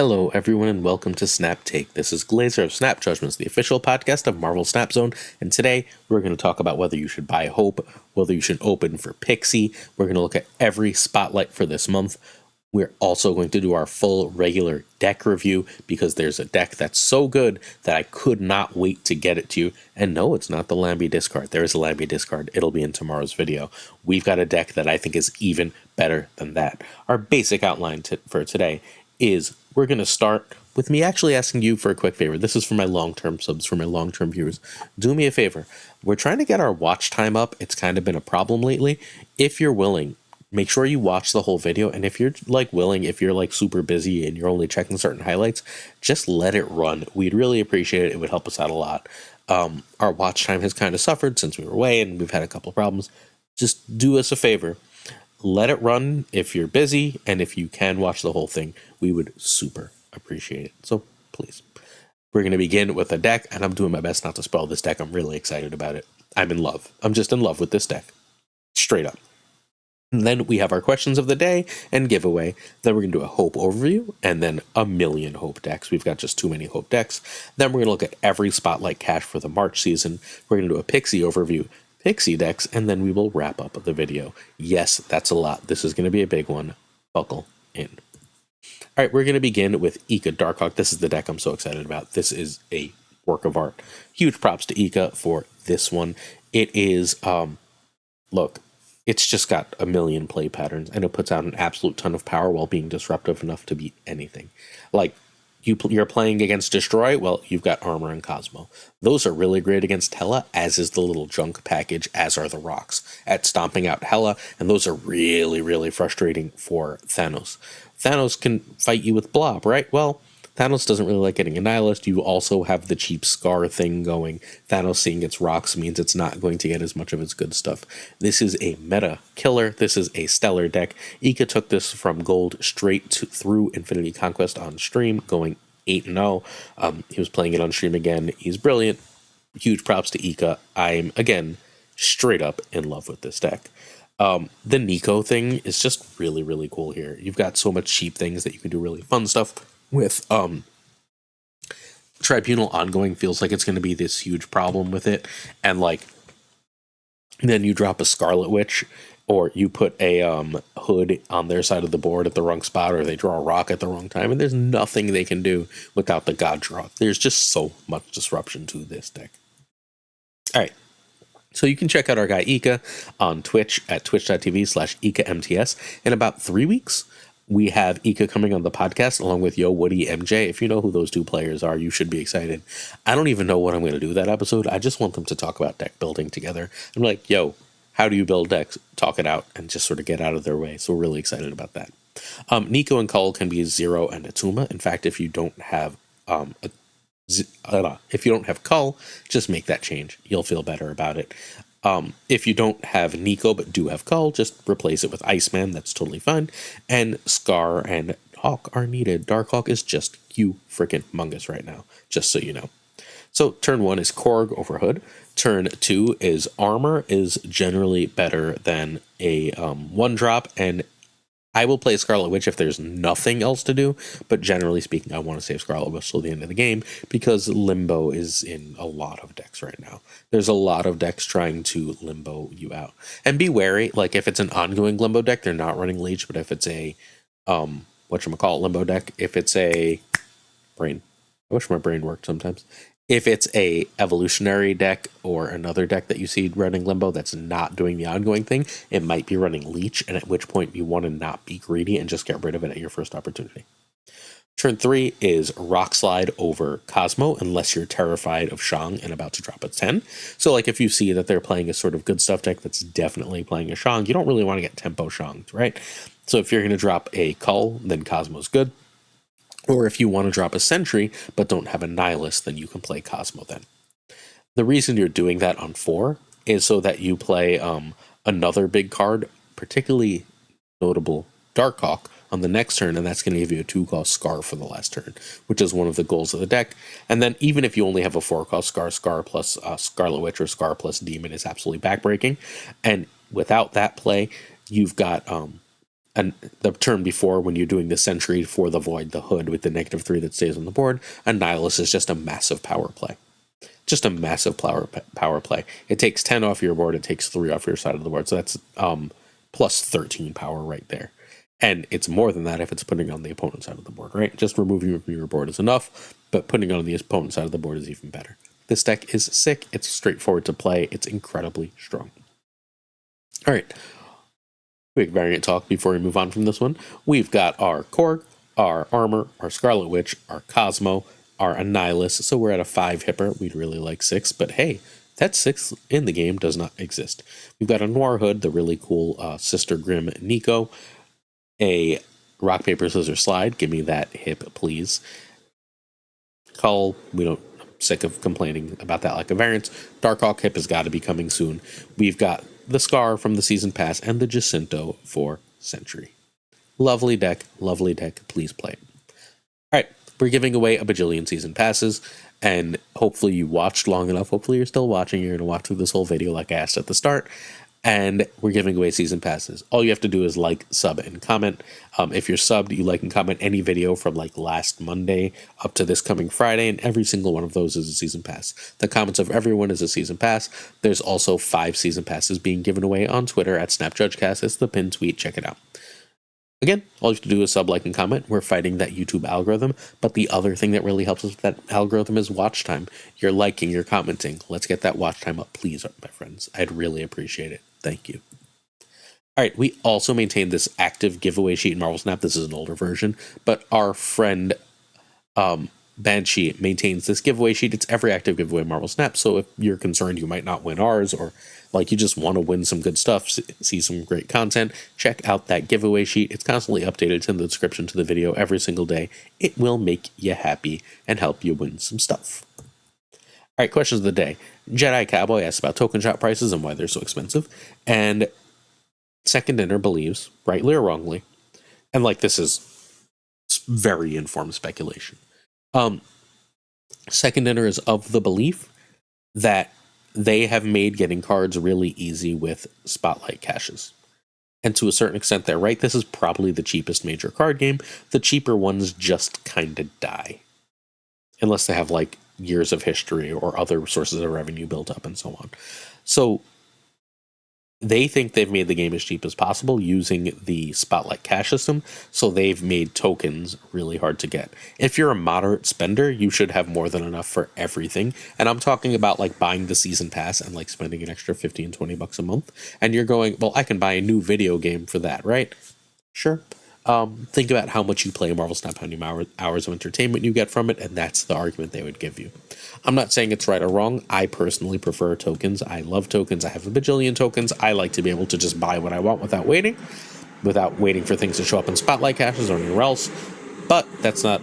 Hello, everyone, and welcome to Snap Take. This is Glazer of Snap Judgments, the official podcast of Marvel Snap Zone, and today we're going to talk about whether you should buy Hope, whether you should open for Pixie. We're going to look at every spotlight for this month. We're also going to do our full regular deck review because there's a deck that's so good that I could not wait to get it to you. And no, it's not the Lambie discard. There is a Lambie discard. It'll be in tomorrow's video. We've got a deck that I think is even better than that. Our basic outline for today is we're going to start with me actually asking you for a quick favor. This is for my long-term subs, for my long-term viewers. Do me a favor. We're trying to get our watch time up. It's kind of been a problem lately. If you're willing, make sure you watch the whole video. And if you're willing, if you're super busy and you're only checking certain highlights, just let it run. We'd really appreciate it. It would help us out a lot. Our watch time has kind of suffered since we were away and we've had a couple problems. Just do us a favor. Let it run if you're busy, and if you can watch the whole thing, we would super appreciate it. So please. We're going to begin with a deck, and I'm doing my best not to spoil this deck. I'm really excited about it. I'm in love. I'm just in love with this deck. Straight up. And then we have our questions of the day and giveaway. Then we're going to do a Hope overview, and then a million Hope decks. We've got just too many Hope decks. Then we're going to look at every Spotlight cache for the March season. We're going to do a Pixie overview, Pixie decks, and then we will wrap up the video. Yes, that's a lot. This is going to be a big one. Buckle in. All right, we're going to begin with Ika Darkhawk. This is the deck I'm so excited about. This is a work of art. Huge props to Ika for this one. It is, look, it's just got a million play patterns, and it puts out an absolute ton of power while being disruptive enough to beat anything. You're playing against Destroy, well, you've got Armor and Cosmo. Those are really great against Hela, as is the little junk package, as are the rocks at stomping out Hela, and those are really, really frustrating for Thanos. Thanos can fight you with Blob, right? Well, Thanos doesn't really like getting a Nihilist. You also have the cheap Scar thing going. Thanos seeing its rocks means it's not going to get as much of its good stuff. This is a meta killer. This is a stellar deck. Ika took this from gold straight through Infinity Conquest on stream, going 8-0. He was playing it on stream again. He's brilliant. Huge props to Ika. I'm, again, straight up in love with this deck. The Nico thing is just really, really cool here. You've got so much cheap things that you can do really fun stuff with. Tribunal ongoing feels like it's going to be this huge problem with it, and then you drop a Scarlet Witch, or you put a Hood on their side of the board at the wrong spot, or they draw a rock at the wrong time, and there's nothing they can do without the God draw. There's just so much disruption to this deck. All right. So you can check out our guy Ika on Twitch at twitch.tv/IkaMTS. In about 3 weeks, we have Ika coming on the podcast along with Yo Woody MJ. If you know who those two players are, you should be excited. I don't even know what I'm going to do that episode. I just want them to talk about deck building together. I'm like, yo, how do you build decks? Talk it out and just sort of get out of their way. So we're really excited about that. Nico and Cull can be Zero and Atuma. In fact, if you don't have Cull, just make that change. You'll feel better about it. If you don't have Nico but do have Cull, just replace it with Iceman. That's totally fine. And Scar and Hawk are needed. Darkhawk is just freaking mungus right now, just so you know. So turn 1 is Korg over Hood. Turn 2 is Armor is generally better than a 1-drop, and I will play Scarlet Witch if there's nothing else to do, but generally speaking, I want to save Scarlet Witch till the end of the game because Limbo is in a lot of decks right now. There's a lot of decks trying to Limbo you out. And be wary, if it's an ongoing Limbo deck, they're not running Leech, but if it's a, Limbo deck, if it's a brain, I wish my brain worked sometimes. If it's a evolutionary deck or another deck that you see running Limbo that's not doing the ongoing thing, it might be running Leech, and at which point you want to not be greedy and just get rid of it at your first opportunity. Turn 3 is Rock Slide over Cosmo, unless you're terrified of Shang and about to drop a 10. So if you see that they're playing a sort of good stuff deck that's definitely playing a Shang, you don't really want to get tempo Shanged, right? So if you're going to drop a Cull, then Cosmo's good. Or if you want to drop a Sentry but don't have a Nihilist, then you can play Cosmo then. The reason you're doing that on 4 is so that you play another big card, particularly notable Darkhawk, on the next turn, and that's going to give you a 2-cost Scar for the last turn, which is one of the goals of the deck. And then even if you only have a 4-cost Scar plus Scarlet Witch or Scar plus Demon is absolutely backbreaking. And without that play, you've got And the turn before, when you're doing the Sentry for the Void, the Hood with the -3 that stays on the board, a Nihilus is just a massive power play. Just a massive power play. It takes 10 off your board, it takes 3 off your side of the board. So that's plus 13 power right there. And it's more than that if it's putting on the opponent's side of the board, right? Just removing it from your board is enough, but putting it on the opponent's side of the board is even better. This deck is sick. It's straightforward to play. It's incredibly strong. All right. Quick variant talk before we move on from this one. We've got our Korg, our Armor, our Scarlet Witch, our Cosmo, our Annihilus. So we're at a 5 hipper. We'd really like 6, but hey, that 6 in the game does not exist. We've got a Noir Hood, the really cool Sister Grimm Nico, a Rock, Paper, Scissors Slide. Give me that hip, please. Cull, I'm sick of complaining about that lack of variance. Darkhawk hip has got to be coming soon. We've got the Scar from the Season Pass and the Jacinto for Sentry. Lovely deck, please play it. All right, we're giving away a bajillion Season Passes, and hopefully you watched long enough. Hopefully you're still watching. You're going to watch through this whole video like I asked at the start. And we're giving away Season Passes. All you have to do is like, sub, and comment. If you're subbed, you like and comment any video from like last Monday up to this coming Friday, and every single one of those is a Season Pass. The comments of everyone is a Season Pass. There's also 5 Season Passes being given away on Twitter at SnapJudgeCast. It's the pinned tweet. Check it out. Again, all you have to do is sub, like, and comment. We're fighting that YouTube algorithm, but the other thing that really helps us with that algorithm is watch time. You're liking, you're commenting. Let's get that watch time up, please, my friends. I'd really appreciate it. Thank you. All right, we also maintain this active giveaway sheet in Marvel Snap. This is an older version, but our friend Banshee maintains this giveaway sheet. It's every active giveaway in Marvel Snap, so if you're concerned you might not win ours, or like you just want to win some good stuff, see some great content, check out that giveaway sheet. It's constantly updated. It's in the description to the video every single day. It will make you happy and help you win some stuff. All right, questions of the day. Jedi Cowboy asks about token shop prices and why they're so expensive. And Second Dinner believes, rightly or wrongly, and like this is very informed speculation, Second Dinner is of the belief that they have made getting cards really easy with Spotlight caches. And to a certain extent, they're right. This is probably the cheapest major card game. The cheaper ones just kind of die. Unless they have like years of history or other sources of revenue built up and so on. So they think they've made the game as cheap as possible using the Spotlight cash system, so they've made tokens really hard to get. If you're a moderate spender, you should have more than enough for everything, and I'm talking about like buying the season pass and like spending an extra $15-20 a month, and you're going, well, I can buy a new video game for that, right? Sure. Think about how much you play Marvel Snap, how many hours of entertainment you get from it, and that's the argument they would give you. I'm not saying it's right or wrong. I personally prefer tokens. I love tokens. I have a bajillion tokens. I like to be able to just buy what I want without waiting for things to show up in Spotlight caches or anywhere else. But that's not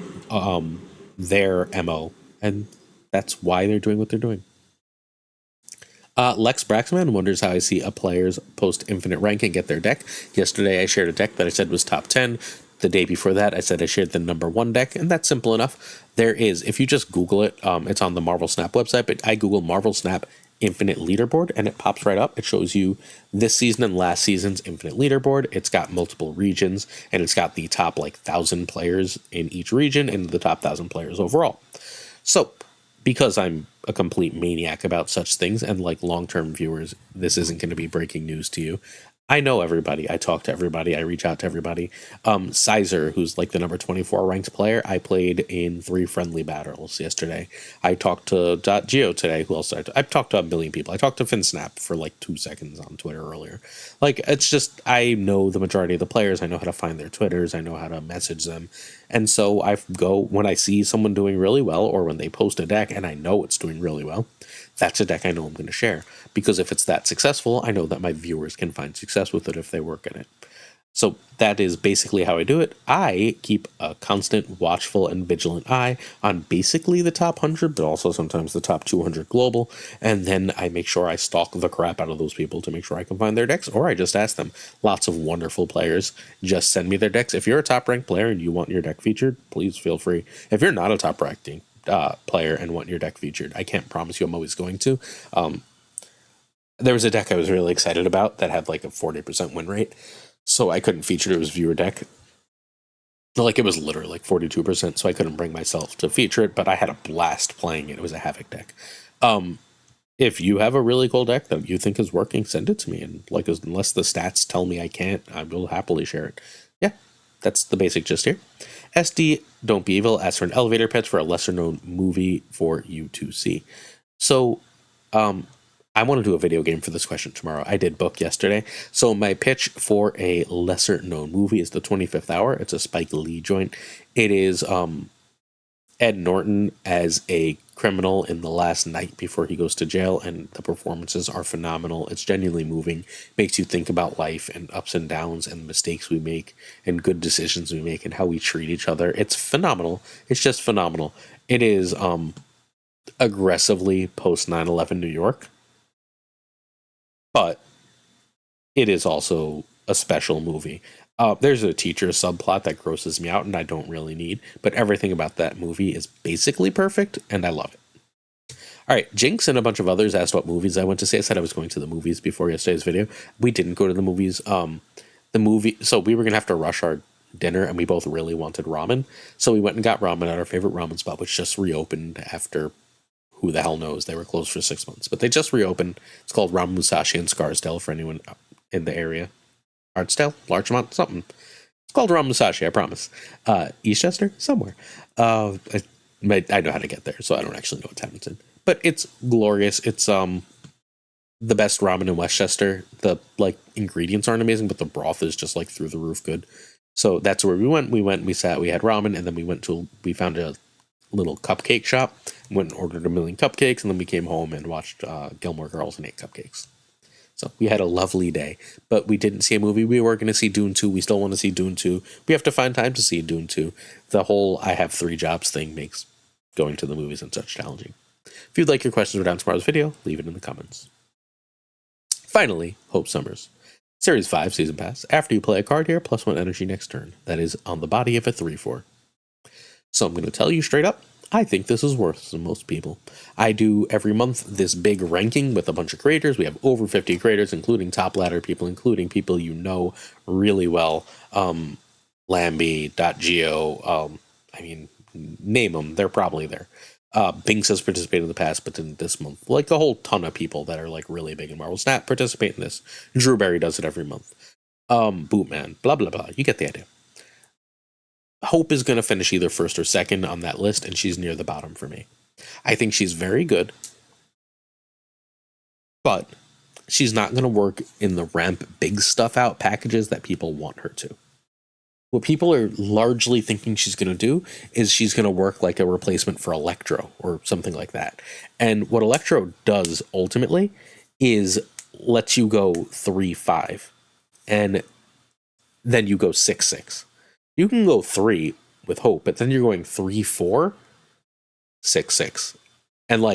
their MO, and that's why they're doing what they're doing. Lex Braxman wonders how I see a player's post-infinite rank and get their deck. Yesterday I shared a deck that I said was top 10. The day before that I said I shared the number 1 deck, and that's simple enough. There is, if you just Google it, it's on the Marvel Snap website, but I Google Marvel Snap Infinite Leaderboard, and it pops right up. It shows you this season and last season's Infinite Leaderboard. It's got multiple regions, and it's got the top 1,000 players in each region and the top 1,000 players overall. So, because I'm a complete maniac about such things, and like long-term viewers, this isn't going to be breaking news to you. I know everybody. I talk to everybody. I reach out to everybody. Sizer, who's like the number 24 ranked player, I played in 3 friendly battles yesterday. I talked to .geo today. Who else? I've talked to a million people. I talked to FinSnap for like 2 seconds on Twitter earlier. Like, it's just, I know the majority of the players. I know how to find their Twitters. I know how to message them. And so I go, when I see someone doing really well, or when they post a deck and I know it's doing really well, that's a deck I know I'm going to share. Because if it's that successful, I know that my viewers can find success with it if they work in it. So that is basically how I do it. I keep a constant, watchful, and vigilant eye on basically the top 100, but also sometimes the top 200 global. And then I make sure I stalk the crap out of those people to make sure I can find their decks, or I just ask them. Lots of wonderful players just send me their decks. If you're a top-ranked player and you want your deck featured, please feel free. If you're not a top-ranked player and want your deck featured, I can't promise you I'm always going to. There was a deck I was really excited about that had like a 40% win rate. so I couldn't feature it. It was viewer deck. Like, it was literally like 42%, so I couldn't bring myself to feature it, but I had a blast playing it. It was a Havoc deck. If you have a really cool deck that you think is working, send it to me. And like, unless the stats tell me I can't, I will happily share it. Yeah, that's the basic gist here. SD, Don't Be Evil, asks for an elevator pitch for a lesser known movie for you to see. So, I want to do a video game for this question tomorrow. I did book yesterday. So my pitch for a lesser known movie is The 25th Hour. It's a Spike Lee joint. It is Ed Norton as a criminal in the last night before he goes to jail, and the performances are phenomenal. It's genuinely moving, makes you think about life and ups and downs and mistakes we make and good decisions we make and how we treat each other. It's phenomenal. It's just phenomenal. It is aggressively post 9/11 New York, but it is also a special movie. There's a teacher subplot that grosses me out and I don't really need, but everything about that movie is basically perfect and I love it. All right, Jinx and a bunch of others asked what movies I went to see. I said I was going to the movies before yesterday's video. We didn't go to the movies. So we were going to have to rush our dinner and we both really wanted ramen. So we went and got ramen at our favorite ramen spot, which just reopened after who the hell knows. They were closed for 6 months, but they just reopened. It's called Ramen Musashi in Scarsdale for anyone in the area. Artsdale, Larchmont, something. It's called Ramen Musashi, I promise. Eastchester, somewhere. I know how to get there, so I don't actually know what town it's in. But it's glorious. It's the best ramen in Westchester. The ingredients aren't amazing, but the broth is just like through the roof good. So that's where we went. We sat, we had ramen, and then we found a little cupcake shop, went and ordered 1 million cupcakes, and then we came home and watched Gilmore Girls and ate cupcakes. So we had a lovely day, but we didn't see a movie. We were going to see Dune 2. We still want to see Dune 2. We have to find time to see Dune 2. The whole I have 3 jobs thing makes going to the movies and such challenging. If you'd like your questions down tomorrow's video, leave it in the comments. Finally, Hope Summers. Series 5 Season Pass. After you play a card here, +1 energy next turn. That is on the body of a 3/4. So I'm going to tell you straight up, I think this is worse than most people. I do every month this big ranking with a bunch of creators. We have over 50 creators, including top ladder people, including people you know really well. Lamby.geo, name them. They're probably there. Binks has participated in the past, but didn't this month. Like a whole ton of people that are like really big in Marvel Snap participate in this. Drewberry does it every month. Bootman, blah, blah, blah. You get the idea. Hope is going to finish either first or second on that list, and she's near the bottom for me. I think she's very good, but she's not going to work in the ramp big stuff out packages that people want her to. What people are largely thinking she's going to do is she's going to work like a replacement for Electro or something like that. And what Electro does ultimately is lets you go 3-5, and then you go 6-6. You can go 3 with Hope, but then you're going 3-4, 6-6. And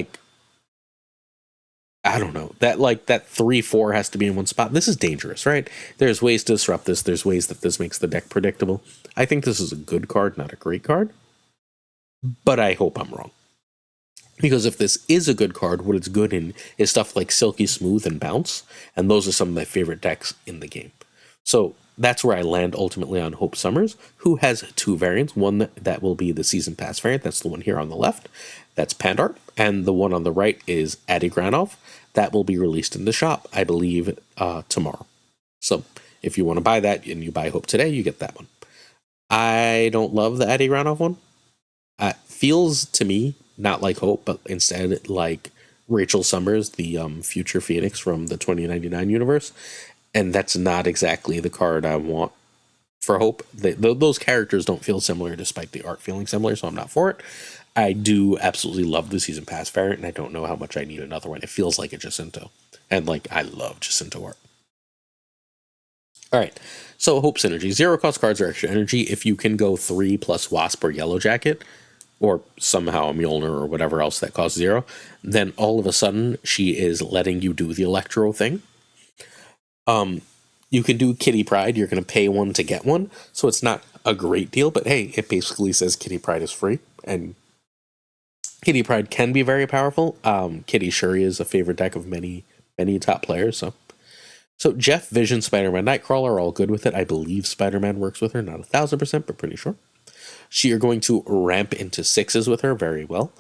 I don't know. That 3-4 has to be in one spot. This is dangerous, right? There's ways to disrupt this. There's ways that this makes the deck predictable. I think this is a good card, not a great card. But I hope I'm wrong. Because if this is a good card, what it's good in is stuff like Silky Smooth and Bounce. And those are some of my favorite decks in the game. So that's where I land ultimately on Hope Summers, who has 2 variants. One that will be the Season Pass variant. That's the one here on the left. That's Pandart. And the one on the right is Adi Granov. That will be released in the shop, I believe, tomorrow. So if you want to buy that and you buy Hope today, you get that one. I don't love the Adi Granov one. Feels to me not like Hope, but instead like Rachel Summers, the future Phoenix from the 2099 universe. And that's not exactly the card I want for Hope. Those characters don't feel similar despite the art feeling similar, so I'm not for it. I do absolutely love the Season Pass variant, and I don't know how much I need another one. It feels like a Jacinto. And I love Jacinto art. Alright, so Hope Synergy. 0 cost cards are extra energy. If you can go 3 plus Wasp or Yellow Jacket, or somehow a Mjolnir or whatever else that costs 0, then all of a sudden she is letting you do the Electro thing. You can do Kitty Pride. You're going to pay 1 to get 1, so it's not a great deal, but hey, it basically says Kitty Pride is free, and Kitty Pride can be very powerful. Kitty Shuri is a favorite deck of many top players, so So Jeff, Vision, Spider-Man, Nightcrawler are all good with it. I believe Spider-Man works with her, not 1,000%, but pretty sure. You're going to ramp into sixes with her very well.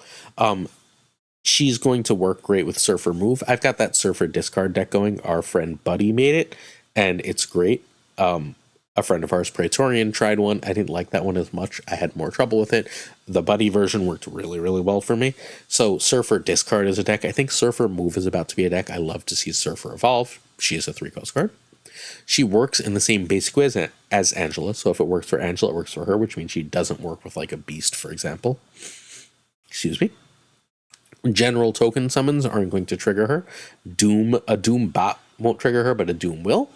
She's going to work great with Surfer Move. I've got that Surfer discard deck going. Our friend Buddy made it, and it's great. A friend of ours, Praetorian, tried one. I didn't like that one as much. I had more trouble with it. The Buddy version worked really, really well for me. So Surfer discard is a deck. I think Surfer Move is about to be a deck. I love to see Surfer evolve. She is a 3-cost card. She works in the same basic way as Angela. So if it works for Angela, it works for her, which means she doesn't work with like a beast, for example. Excuse me. General token summons aren't going to trigger her. A Doom bot won't trigger her, but a Doom will.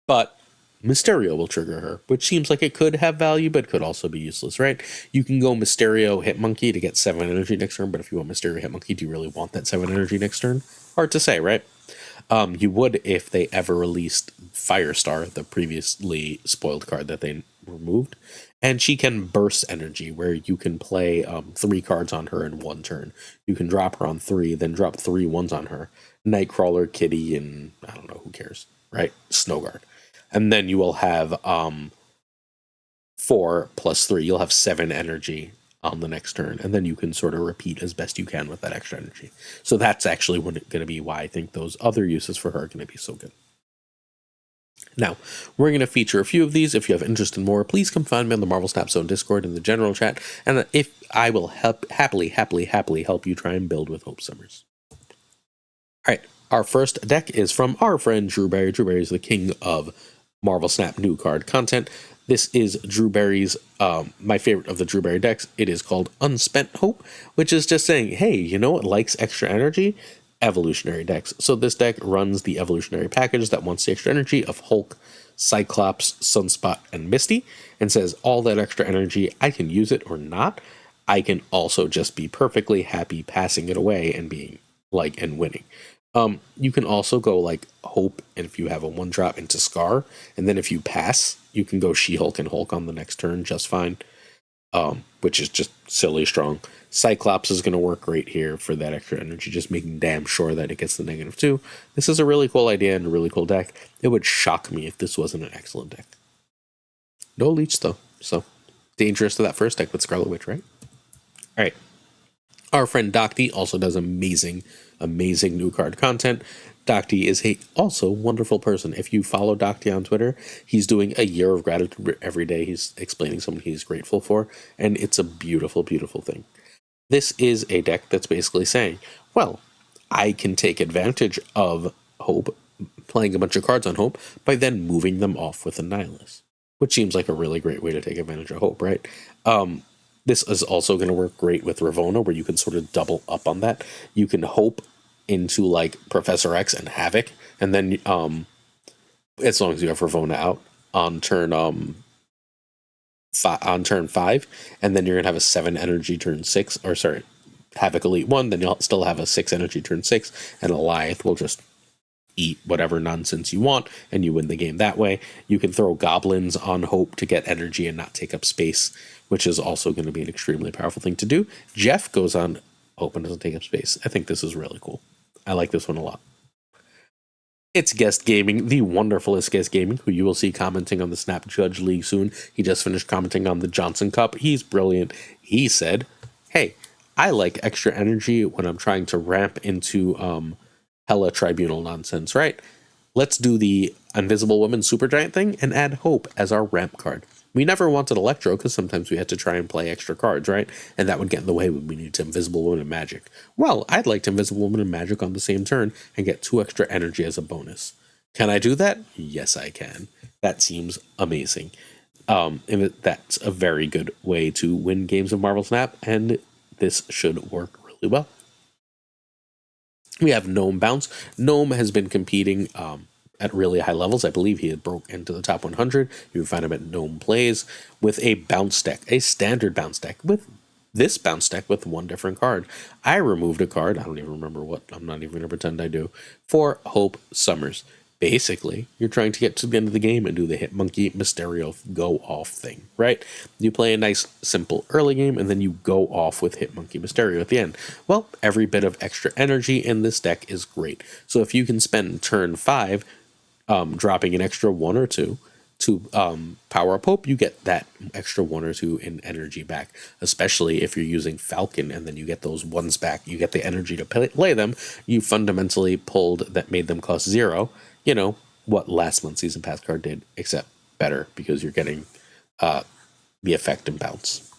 But Mysterio will trigger her, which seems like it could have value, but could also be useless, right? You can go Mysterio Hitmonkey to get 7 energy next turn, but if you want Mysterio Hitmonkey, do you really want that 7 energy next turn? Hard to say, right? You would if they ever released Firestar, the previously spoiled card that they removed. And she can burst energy, where you can play 3 cards on her in 1 turn. You can drop her on 3, then drop 3 ones on her. Nightcrawler, Kitty, and I don't know, who cares, right? Snowguard. And then you will have 4 plus 3. You'll have 7 energy on the next turn, and then you can sort of repeat as best you can with that extra energy. So that's actually going to be why I think those other uses for her are going to be so good. Now, we're going to feature a few of these. If you have interest in more, please come find me on the Marvel Snap Zone Discord in the general chat, and if I will happily help you try and build with Hope Summers. All right, our first deck is from our friend Drew Berry. Drew Berry is the king of Marvel Snap new card content. This is Drew Berry's, my favorite of the Drew Berry decks. It is called Unspent Hope, which is just saying, hey, you know what likes extra energy? Evolutionary decks. So this deck runs the evolutionary package that wants the extra energy of Hulk, Cyclops, Sunspot, and Misty, and says all that extra energy, I can use it or not. I can also just be perfectly happy passing it away and being and winning. You can also go like Hope, and if you have a 1-drop into Scar, and then if you pass, you can go She-Hulk and Hulk on the next turn just fine, which is just silly strong. Cyclops is going to work great here for that extra energy, just making damn sure that it gets the -2. This is a really cool idea and a really cool deck. It would shock me if this wasn't an excellent deck. No Leech, though, so dangerous to that first deck with Scarlet Witch, right? All right. Our friend Docty also does amazing new card content. Docty is a also wonderful person. If you follow Docty on Twitter, he's doing a year of gratitude every day. He's explaining someone he's grateful for, and it's a beautiful, beautiful thing. This is a deck that's basically saying, well, I can take advantage of Hope, playing a bunch of cards on Hope, by then moving them off with Annihilus, which seems like a really great way to take advantage of Hope, right? This is also going to work great with Ravonna, where you can sort of double up on that. You can Hope into like Professor X and Havoc, and then as long as you have Ravonna out on turn on turn 5, and then you're gonna have a 7 energy turn 6, or sorry, Havoc Elite 1, then you'll still have a 6 energy turn 6, and Goliath will just eat whatever nonsense you want, and you win the game that way. You can throw goblins on Hope to get energy and not take up space, which is also going to be an extremely powerful thing to do. Jeff goes on Hope and doesn't take up space. I think this is really cool. I like this one a lot. It's Guest Gaming, the wonderfulest Guest Gaming, who you will see commenting on the Snap Judge League soon. He just finished commenting on the Johnson Cup. He's brilliant. He said, hey, I like extra energy when I'm trying to ramp into hella tribunal nonsense, right? Let's do the Invisible Woman Supergiant thing and add Hope as our ramp card. We never wanted Electro because sometimes we had to try and play extra cards, right? And that would get in the way when we needed Invisible Woman and Magic. Well, I'd like to Invisible Woman and Magic on the same turn and get 2 extra energy as a bonus. Can I do that? Yes, I can. That seems amazing. And that's a very good way to win games of Marvel Snap, and this should work really well. We have Gnome Bounce. Gnome has been competing at really high levels. I believe he had broke into the top 100. You can find him at Gnome Plays with a bounce deck, a standard bounce deck with this bounce deck with 1 different card. I removed a card, I don't even remember what, I'm not even going to pretend I do, for Hope Summers. Basically, you're trying to get to the end of the game and do the Hitmonkey Mysterio go off thing, right? You play a nice, simple early game, and then you go off with Hitmonkey Mysterio at the end. Well, every bit of extra energy in this deck is great. So if you can spend turn 5 dropping an extra 1 or 2 to power up Hope, you get that extra 1 or 2 in energy back, especially if you're using Falcon and then you get those ones back. You get the energy to play them. You fundamentally pulled that, made them cost 0. You know, what last month's Season Pass card did, except better because you're getting the effect and bounce.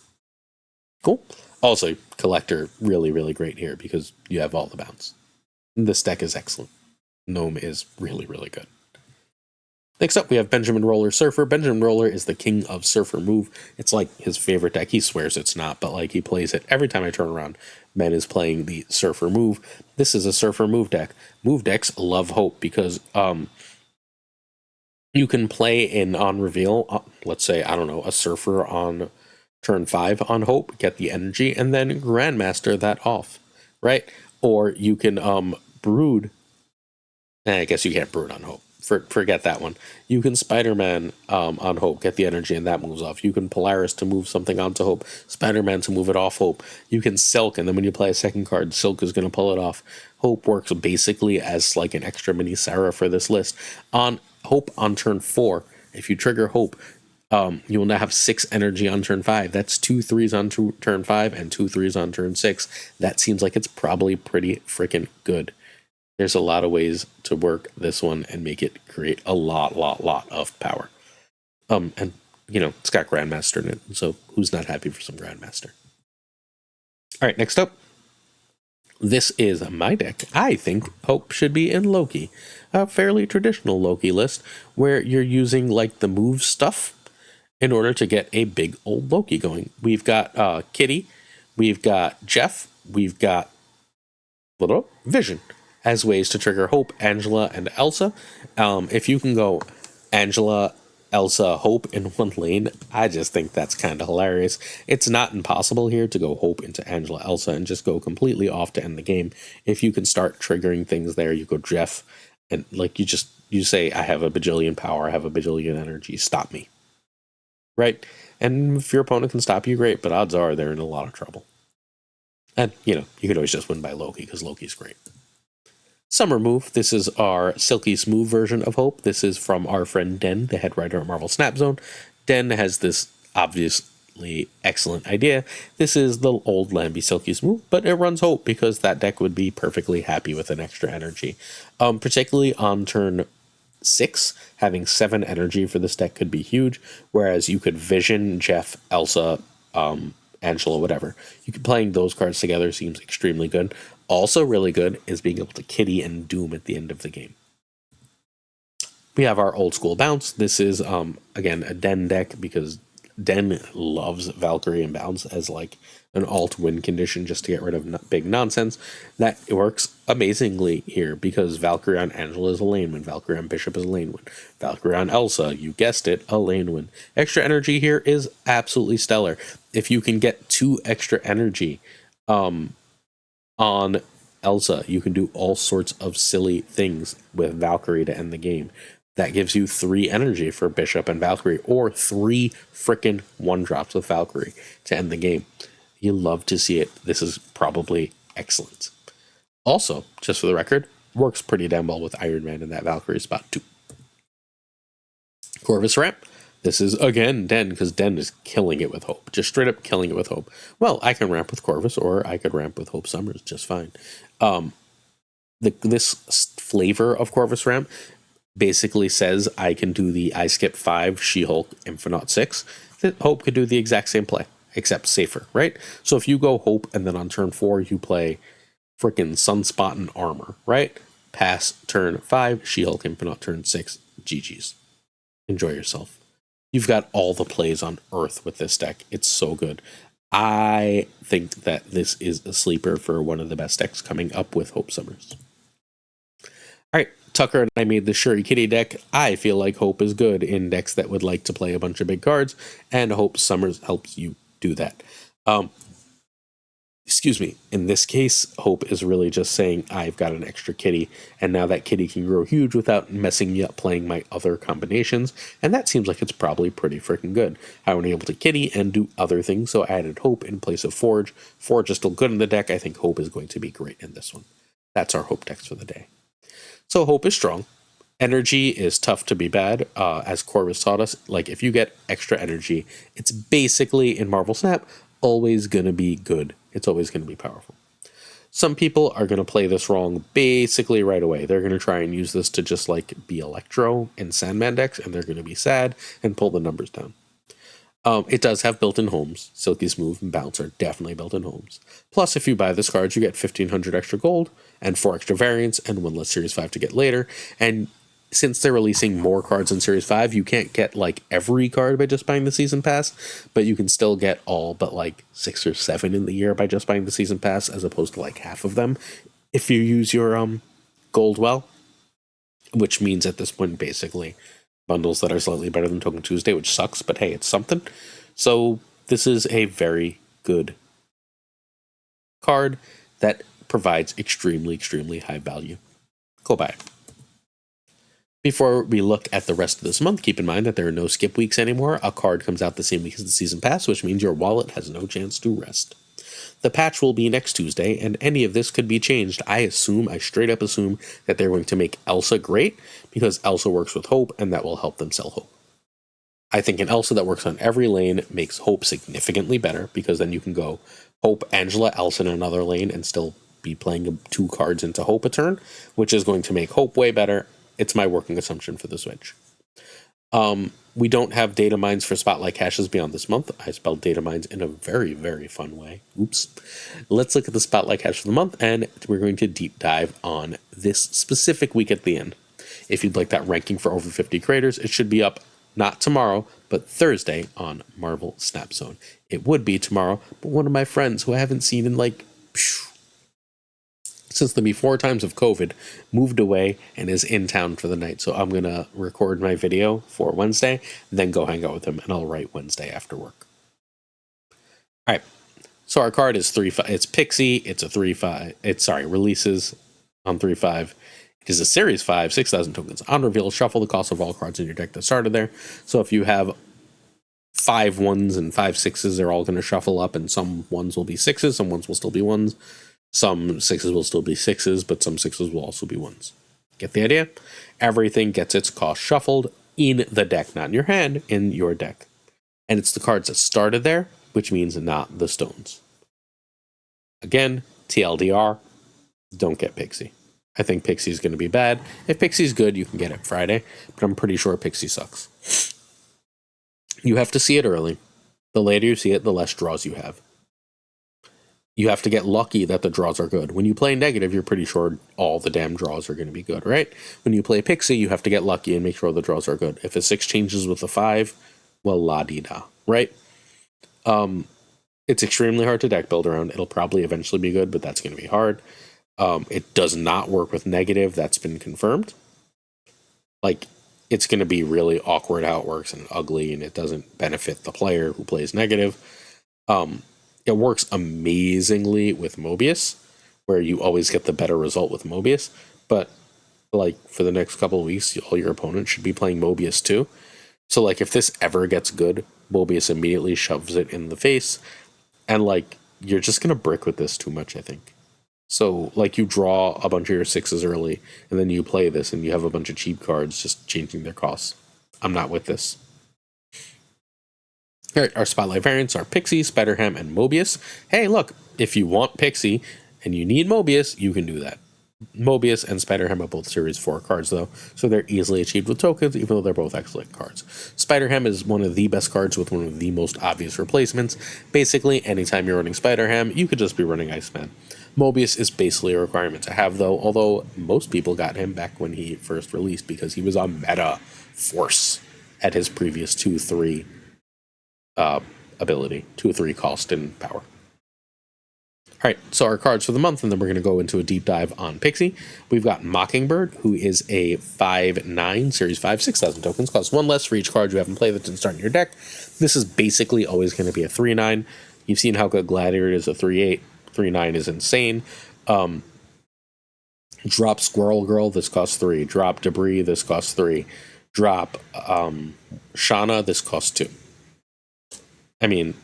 Cool. Also, Collector, really, really great here because you have all the bounce. This deck is excellent. Gnome is really, really good. Next up, we have Benjamin Roller Surfer. Benjamin Roller is the king of Surfer move. It's like his favorite deck. He swears it's not, but like he plays it every time I turn around. Ben is playing the Surfer move. This is a Surfer move deck. Move decks love Hope because you can play in on reveal, let's say, I don't know, a Surfer on turn 5 on Hope, get the energy, and then Grandmaster that off, right? Or you can brood. I guess you can't brood on Hope. Forget that one. You can Spider-Man on Hope, get the energy, and that moves off. You can Polaris to move something onto Hope, Spider-Man to move it off Hope. You can Silk, and then when you play a second card, Silk is going to pull it off. Hope works basically as like an extra mini Sarah for this list. On Hope on turn 4, if you trigger Hope, you will now have 6 energy on turn 5. That's 2 3s on turn 5 and 2 3s on turn 6. That seems like it's probably pretty freaking good. There's a lot of ways to work this one and make it create a lot of power. And you know, it's got Grandmaster in it, so who's not happy for some Grandmaster? All right, next up. This is my deck. I think Hope should be in Loki. A fairly traditional Loki list where you're using like the move stuff in order to get a big old Loki going. We've got Kitty, we've got Jeff, we've got Vision as ways to trigger Hope, Angela, and Elsa. If you can go Angela, Elsa, Hope in one lane, I just think that's kind of hilarious. It's not impossible here to go Hope into Angela, Elsa, and just go completely off to end the game. If you can start triggering things there, you go Jeff, and like you say, I have a bajillion power, I have a bajillion energy, stop me. Right? And if your opponent can stop you, great, but odds are they're in a lot of trouble. And, you know, you could always just win by Loki, because Loki's great. Summer move. This is our Silky Smooth version of Hope. This is from our friend Den, the head writer at Marvel Snap Zone. Den has this obviously excellent idea. This is the old Lambie Silky Smooth, but it runs Hope because that deck would be perfectly happy with an extra energy. Particularly on turn 6, having 7 energy for this deck could be huge, whereas you could Vision, Jeff, Elsa, Angela, whatever. You can playing those cards together seems extremely good. Also really good is being able to Kitty and Doom at the end of the game. We have our old school bounce. This is again a Den deck because Den loves Valkyrie and bounce as like an alt win condition just to get rid of big nonsense. That works amazingly here because Valkyrie on Angela is a lane win. Valkyrie on Bishop is a lane win. Valkyrie on Elsa, you guessed it, a lane win. Extra energy here is absolutely stellar. If you can get 2 extra energy on Elsa, you can do all sorts of silly things with Valkyrie to end the game. That gives you 3 energy for Bishop and Valkyrie, or 3 frickin' 1-drops with Valkyrie to end the game. You love to see it. This is probably excellent. Also, just for the record, works pretty damn well with Iron Man in that Valkyrie spot too. Corvus Ramp. This is, again, Den, because Den is killing it with Hope. Just straight up killing it with Hope. Well, I can ramp with Corvus, or I could ramp with Hope Summers just fine. This flavor of Corvus Ramp basically says I can do the I skip 5, She-Hulk, Infinite 6. That Hope could do the exact same play, except safer, right? So if you go Hope, and then on turn 4, you play frickin' Sunspot and Armor, right? Pass turn 5, She-Hulk, Infinite, turn 6, GG's. Enjoy yourself. You've got all the plays on Earth with this deck. It's so good. I think that this is a sleeper for one of the best decks coming up with Hope Summers. All right, Tucker and I made the Shuri Kitty deck. I feel like Hope is good in decks that would like to play a bunch of big cards, and Hope Summers helps you do that. Excuse me, in this case, Hope is really just saying, I've got an extra kitty, and now that kitty can grow huge without messing me up playing my other combinations, and that seems like it's probably pretty freaking good. I was able to kitty and do other things, so I added Hope in place of Forge. Forge is still good in the deck. I think Hope is going to be great in this one. That's our Hope decks for the day. So Hope is strong. Energy is tough to be bad. As Corvus taught us, like if you get extra energy, it's basically in Marvel Snap always going to be good. It's always going to be powerful. Some people are going to play this wrong basically right away. They're going to try and use this to just like be Electro and Sandman decks, and they're going to be sad and pull the numbers down. It does have built-in homes. Silky Smooth and Bounce are definitely built-in homes. Plus, if you buy this card, you get 1,500 extra gold and 4 extra variants and 1 less Series 5 to get later. And since they're releasing more cards in Series 5, you can't get like every card by just buying the Season Pass, but you can still get all but like 6 or 7 in the year by just buying the Season Pass, as opposed to like half of them if you use your gold well, which means at this point basically bundles that are slightly better than Token Tuesday, which sucks, but hey, it's something. So this is a very good card that provides extremely, extremely high value. Go buy it. Before we look at the rest of this month, keep in mind that there are no skip weeks anymore. A card comes out the same week as the Season Pass, which means your wallet has no chance to rest. The patch will be next Tuesday, and any of this could be changed. I straight up assume that they're going to make Elsa great, because Elsa works with Hope, and that will help them sell Hope. I think an Elsa that works on every lane makes Hope significantly better, because then you can go Hope, Angela, Elsa in another lane, and still be playing 2 cards into Hope a turn, which is going to make Hope way better. It's my working assumption for the Switch. We don't have data mines for Spotlight caches beyond this month. I spelled data mines in a very, very fun way. Oops. Let's look at the Spotlight cache for the month, and we're going to deep dive on this specific week at the end. If you'd like that ranking for over 50 creators, it should be up not tomorrow, but Thursday on Marvel Snap Zone. It would be tomorrow, but one of my friends who I haven't seen in like since the before times of COVID moved away and is in town for the night. So I'm going to record my video for Wednesday, then go hang out with him, and I'll write Wednesday after work. All right. So our card is 3/5. It's Pixie. It's a 3/5. Releases on 3/5. It is a Series 5, 6,000 tokens. On reveal, shuffle the cost of all cards in your deck that started there. So if you have 5 1s and 5 6s, they're all going to shuffle up, and some 1s will be 6s, some 1s will still be 1s. Some 6s will still be 6s, but some 6s will also be 1s. Get the idea? Everything gets its cost shuffled in the deck, not in your hand, in your deck. And it's the cards that started there, which means not the stones. Again, TLDR, don't get Pixie. I think Pixie's going to be bad. If Pixie's good, you can get it Friday, but I'm pretty sure Pixie sucks. You have to see it early. The later you see it, the less draws you have. You have to get lucky that the draws are good. When you play negative, you're pretty sure all the damn draws are going to be good, right? When you play Pixie, you have to get lucky and make sure the draws are good. If a 6 changes with a 5, well, la-di-da, right? It's extremely hard to deck build around. It'll probably eventually be good, but that's going to be hard. It does not work with negative. That's been confirmed. Like, it's going to be really awkward how it works and ugly, and it doesn't benefit the player who plays negative. It works amazingly with Mobius, where you always get the better result with Mobius. But, like, for the next couple of weeks, all your opponents should be playing Mobius too. So, like, if this ever gets good, Mobius immediately shoves it in the face. And, like, you're just going to brick with this too much, I think. So, like, you draw a bunch of your 6s early, and then you play this, and you have a bunch of cheap cards just changing their costs. I'm not with this. All right, our Spotlight variants are Pixie, Spider-Ham, and Mobius. Hey, look, if you want Pixie and you need Mobius, you can do that. Mobius and Spider-Ham are both Series 4 cards, though, so they're easily achieved with tokens, even though they're both excellent cards. Spider-Ham is one of the best cards with one of the most obvious replacements. Basically, anytime you're running Spider-Ham, you could just be running Iceman. Mobius is basically a requirement to have, though, although most people got him back when he first released because he was a meta force at his previous 2/3 ability, 2/3 cost and power. All right, so our cards for the month, and then we're going to go into a deep dive on Pixie. We've got Mockingbird, who is a 5/9, Series 5, 6,000 tokens, costs 1 less for each card you haven't played that didn't start in your deck. This is basically always going to be a 3/9. You've seen how good Gladiator is a 3/8. 3/9 is insane. Drop Squirrel Girl, this costs 3. Drop Debris, this costs 3. Drop Shauna, this costs 2. I mean,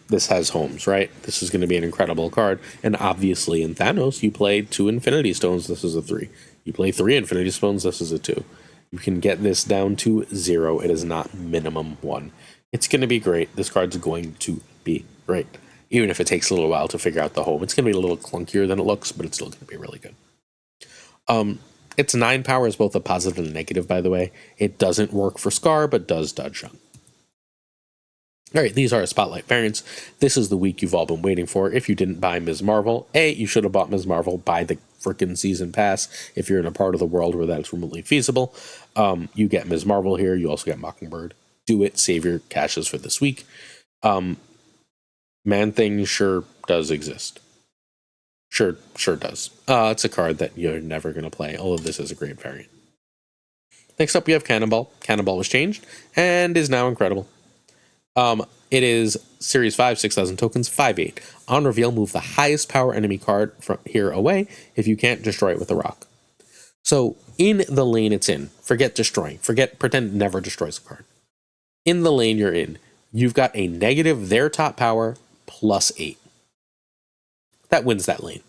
this has homes, right? This is going to be an incredible card. And obviously in Thanos, you play 2 Infinity Stones, this is a 3. You play 3 Infinity Stones, this is a 2. You can get this down to 0. It is not minimum 1. It's going to be great. This card's going to be great. Even if it takes a little while to figure out the home. It's going to be a little clunkier than it looks, but it's still going to be really good. Its 9 power is both a positive and a negative, by the way. It doesn't work for Scar, but does dodge Shun. Alright, these are Spotlight variants. This is the week you've all been waiting for. If you didn't buy Ms. Marvel, you should have bought Ms. Marvel. Buy the freaking season pass if you're in a part of the world where that's remotely feasible. You get Ms. Marvel here. You also get Mockingbird. Do it. Save your caches for this week. Man-Thing sure does exist. Sure does. It's a card that you're never going to play, although this is a great variant. Next up, we have Cannonball. Cannonball was changed and is now incredible. It is Series 5, 6,000 tokens, 5/8. On reveal, move the highest power enemy card from here away. If you can't, destroy it with a rock. So, in the lane it's in, forget destroying. Pretend it never destroys a card. In the lane you're in, you've got a negative their top power plus 8. That wins that lane.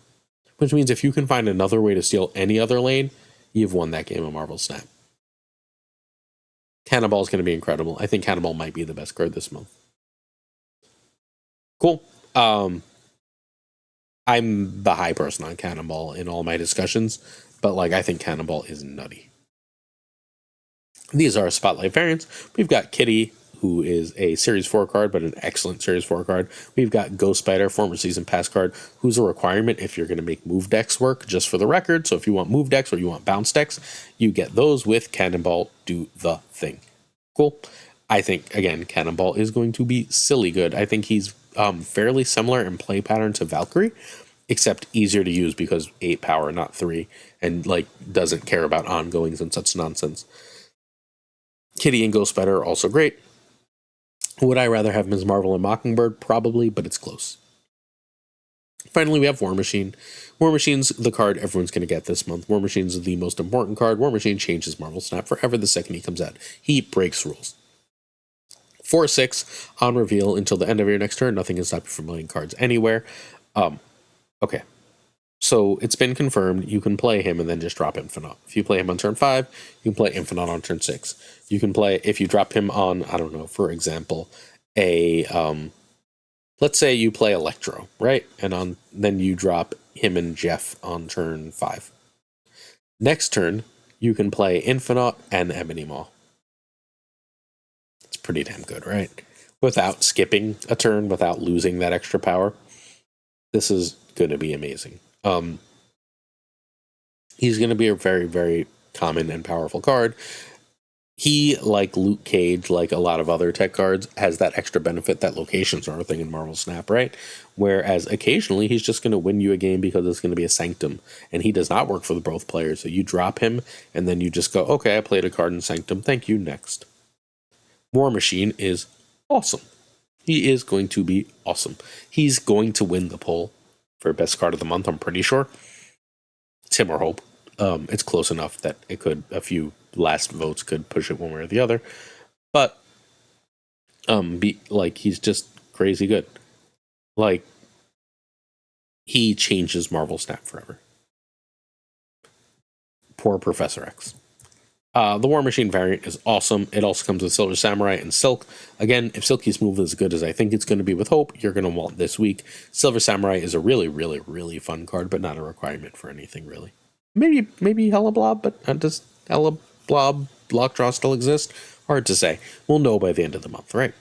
Which means if you can find another way to steal any other lane, you've won that game of Marvel Snap. Cannonball is going to be incredible. I think Cannonball might be the best card this month. Cool. I'm the high person on Cannonball in all my discussions, but I think Cannonball is nutty. These are Spotlight variants. We've got Kitty, who is a Series 4 card, but an excellent Series 4 card. We've got Ghost Spider, former Season Pass card, who's a requirement if you're going to make move decks work, just for the record. So if you want move decks or you want bounce decks, you get those with Cannonball. Do the thing. Cool. I think, again, Cannonball is going to be silly good. I think he's fairly similar in play pattern to Valkyrie, except easier to use because 8 power, not 3, and doesn't care about ongoings and such nonsense. Kitty and Ghost Spider are also great. Would I rather have Ms. Marvel and Mockingbird? Probably, but it's close. Finally, we have War Machine. War Machine's the card everyone's going to get this month. War Machine's the most important card. War Machine changes Marvel Snap forever the second he comes out. He breaks rules. 4/6 on reveal until the end of your next turn. Nothing can stop you from playing cards anywhere. Okay. So it's been confirmed you can play him and then just drop Infinite. If you play him on turn 5, you can play Infinite on turn 6. You can play, if you drop him on, I don't know, for example, let's say you play Electro, right? And then you drop him and Jeff on turn 5. Next turn, you can play Infinite and Ebony Maw. It's pretty damn good, right? Without skipping a turn, without losing that extra power. This is going to be amazing. He's going to be a very, very common and powerful card. He, like Luke Cage, like a lot of other tech cards, has that extra benefit that locations are a thing in Marvel Snap, right? Whereas occasionally he's just going to win you a game because it's going to be a Sanctum, and he does not work for both players. So you drop him, and then you just go, okay, I played a card in Sanctum, thank you, next. War Machine is awesome. He is going to be awesome. He's going to win the poll for best card of the month, I'm pretty sure. It's him or Hope. It's close enough that it could, a few last votes could push it one way or the other. But, he's just crazy good. He changes Marvel Snap forever. Poor Professor X. The War Machine variant is awesome. It also comes with Silver Samurai and Silk. Again, if Silky's move is as good as I think it's going to be with Hope, you're going to want this week. Silver Samurai is a really, really, really fun card, but not a requirement for anything, really. Maybe Hella Blob, but does Hella Blob block draw still exist? Hard to say. We'll know by the end of the month, right?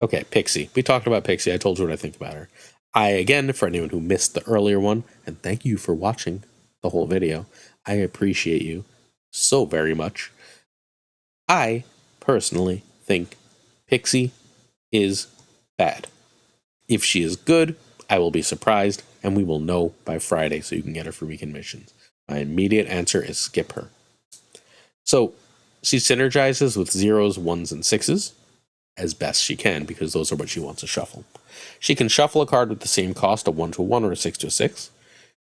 Okay, Pixie. We talked about Pixie. I told you what I think about her. Again, for anyone who missed the earlier one, and thank you for watching the whole video. I appreciate you so very much. I personally think Pixie is bad. If she is good, I will be surprised, and we will know by Friday so you can get her for weekend missions. My immediate answer is skip her. So, she synergizes with 0s, 1s, and 6s as best she can, because those are what she wants to shuffle. She can shuffle a card with the same cost, a 1/1 or a 6/6.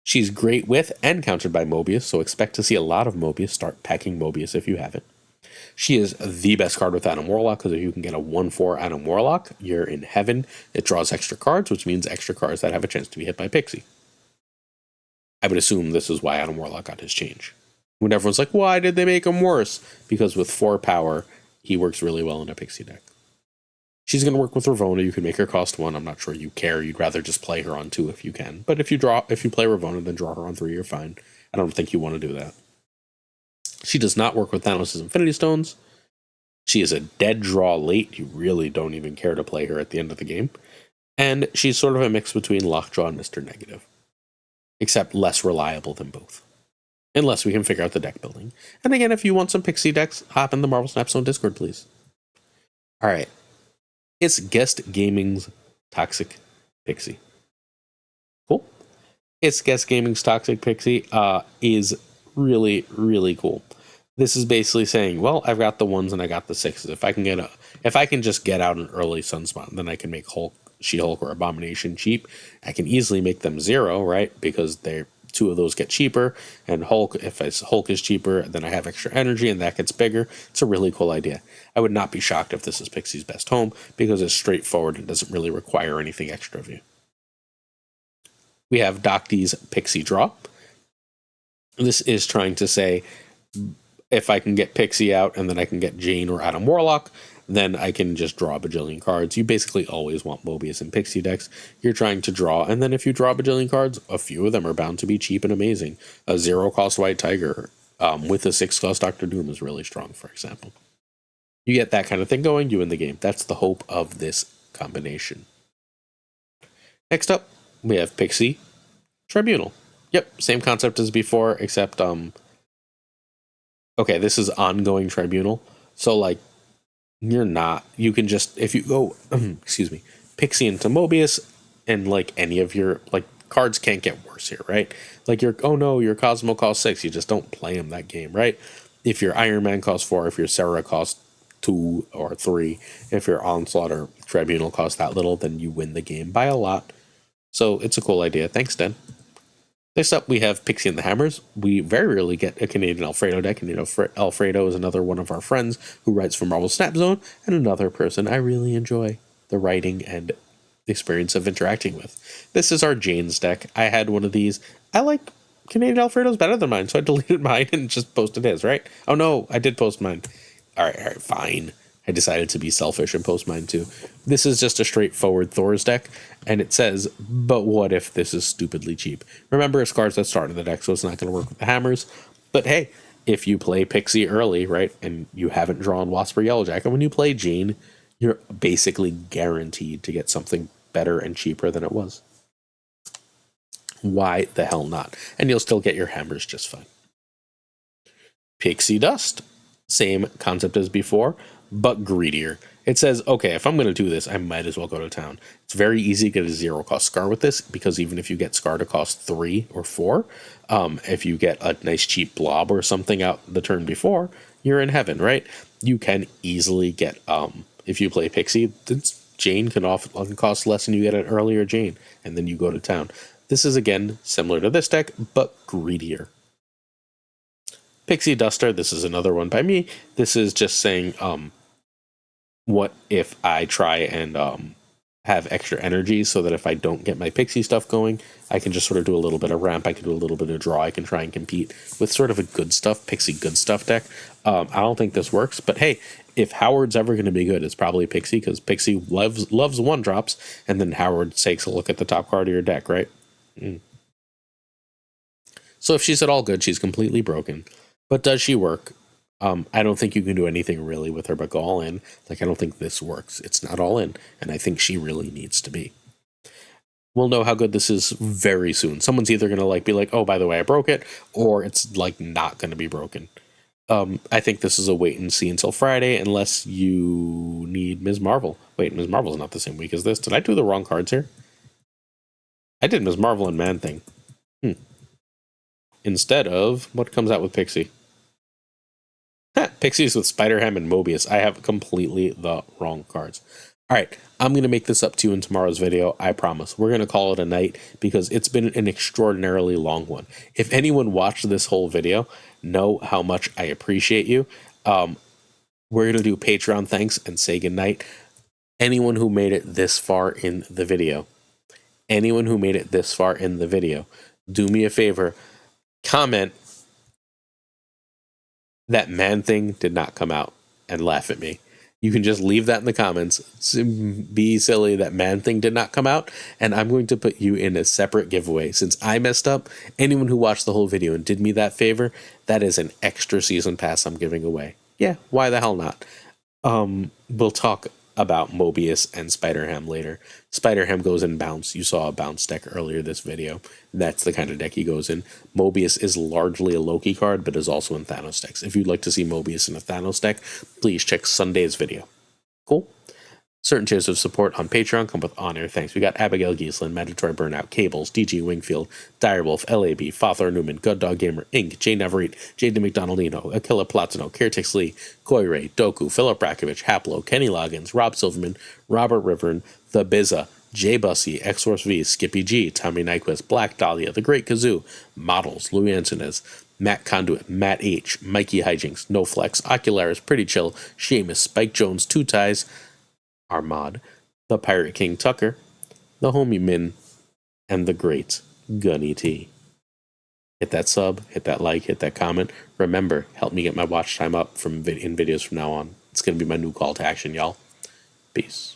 She's great with and countered by Mobius, so expect to see a lot of Mobius. Start packing Mobius if you have it. She is the best card with Adam Warlock, because if you can get a 1/4 Adam Warlock, you're in heaven. It draws extra cards, which means extra cards that have a chance to be hit by Pixie. I would assume this is why Adam Warlock got his change. When everyone's like, why did they make him worse? Because with 4 power, he works really well in a Pixie deck. She's going to work with Ravonna. You can make her cost 1. I'm not sure you care. You'd rather just play her on 2 if you can. But if you play Ravonna, then draw her on 3, you're fine. I don't think you want to do that. She does not work with Thanos' Infinity Stones. She is a dead draw late. You really don't even care to play her at the end of the game. And she's sort of a mix between Lockjaw and Mr. Negative. Except less reliable than both. Unless we can figure out the deck building. And again, if you want some Pixie decks, hop in the Marvel Snap Zone Discord, please. Alright. It's Guest Gaming's Toxic Pixie. Cool. It's Guest Gaming's Toxic Pixie is really, really cool. This is basically saying, well, I've got the 1s and I got the 6s. If I can just get out an early Sunspot, then I can make Hulk, She-Hulk, or Abomination cheap. I can easily make them 0, right? Because 2 of those get cheaper, and Hulk is cheaper, then I have extra energy and that gets bigger. It's a really cool idea. I would not be shocked if this is Pixie's best home because it's straightforward and doesn't really require anything extra of you. We have Doc D's Pixie Draw. This is trying to say, if I can get Pixie out and then I can get Jane or Adam Warlock, then I can just draw a bajillion cards. You basically always want Mobius and Pixie decks. You're trying to draw, and then if you draw a bajillion cards, a few of them are bound to be cheap and amazing. A 0-cost White Tiger with a 6-cost Doctor Doom is really strong, for example. You get that kind of thing going, you win the game. That's the hope of this combination. Next up, we have Pixie Tribunal. Yep, same concept as before, except, okay, this is ongoing Tribunal. So, like, you can just, if you go, excuse me, Pixie into Mobius, and, like, any of your, like, cards can't get worse here, right? Like, your Cosmo costs 6, you just don't play him that game, right? If your Iron Man costs 4, if your Sarah costs 2 or 3, if your Onslaught or Tribunal costs that little, then you win the game by a lot. So, it's a cool idea. Thanks, Den. Next up, we have Pixie and the Hammers. We very rarely get a Canadian Alfredo deck, and Alfredo is another one of our friends who writes for Marvel Snap Zone, and another person I really enjoy the writing and the experience of interacting with. This is our Jane's deck. I had one of these. I like Canadian Alfredo's better than mine, so I deleted mine and just posted his, right? Oh no, I did post mine. All right, fine. I decided to be selfish and post mine too. This is just a straightforward Thor's deck, and it says, but what if this is stupidly cheap? Remember, it's cards that start in the deck, so it's not going to work with the hammers. But hey, if you play Pixie early, right, and you haven't drawn Wasp or Yellowjacket, when you play Jane, you're basically guaranteed to get something better and cheaper than it was. Why the hell not? And you'll still get your hammers just fine. Pixie Dust. Same concept as before, but greedier. It says, okay, if I'm going to do this, I might as well go to town. It's very easy to get a 0-cost Scar with this, because even if you get Scar to cost 3 or 4, if you get a nice cheap blob or something out the turn before, you're in heaven, right? You can easily get, if you play Pixie, Jane can often cost less and you get an earlier Jane, and then you go to town. This is, again, similar to this deck, but greedier. Pixie Duster, this is another one by me. This is just saying, what if I try and have extra energy so that if I don't get my Pixie stuff going, I can just sort of do a little bit of ramp, I can do a little bit of draw, I can try and compete with sort of a good stuff, Pixie good stuff deck. I don't think this works, but hey, if Howard's ever going to be good, it's probably Pixie, because Pixie loves 1-drops, and then Howard takes a look at the top card of your deck, right? So if she's at all good, she's completely broken. But does she work? I don't think you can do anything really with her but go all in. Like, I don't think this works. It's not all in, and I think she really needs to be. We'll know how good this is very soon. Someone's either going to be like, oh, by the way, I broke it, or it's like not going to be broken. I think this is a wait and see until Friday, unless you need Ms. Marvel. Wait, Ms. Marvel's not the same week as this. Did I do the wrong cards here? I did Ms. Marvel and Man-Thing. Instead of, what comes out with Pixie? Pixies with Spider-Ham and Mobius. I have completely the wrong cards. Alright, I'm going to make this up to you in tomorrow's video, I promise. We're going to call it a night, because it's been an extraordinarily long one. If anyone watched this whole video, know how much I appreciate you. We're going to do Patreon thanks and say goodnight. Anyone who made it this far in the video, do me a favor, comment That man thing did not come out and laugh at me. You can just leave that in the comments. Be silly, that man thing did not come out, and I'm going to put you in a separate giveaway. Since I messed up, anyone who watched the whole video and did me that favor, that is an extra season pass I'm giving away. Yeah, why the hell not? We'll talk about Mobius and Spider-Ham later. Spider-Ham goes in bounce. You saw a bounce deck earlier this video. That's the kind of deck he goes in. Mobius is largely a Loki card, but is also in Thanos decks. If you'd like to see Mobius in a Thanos deck, please check Sunday's video. Cool? Certain tiers of support on Patreon come with honor. Thanks. We got Abigail Giesland, Mandatory Burnout, Cables, DG Wingfield, Direwolf, LAB, Fothar Newman, Good Dog Gamer, Inc., Jay Navarrete, Jaden McDonaldino, Aquila Platino, Kertix Lee, Koi Ray, Doku, Philip Rakovich, Haplo, Kenny Loggins, Rob Silverman, Robert Rivern, The Bizza, Jay Bussy, X-Force V, Skippy G, Tommy Nyquist, Black Dahlia, The Great Kazoo, Models, Louis Antunes, Matt Conduit, Matt H, Mikey Hijinks, No Flex, Ocularis, Pretty Chill, Seamus, Spike Jones, Two Ties, Armad, the Pirate King Tucker, the Homie Min, and the great Gunny T. Hit that sub, hit that like, hit that comment. Remember, help me get my watch time up in videos from now on. It's going to be my new call to action, y'all. Peace.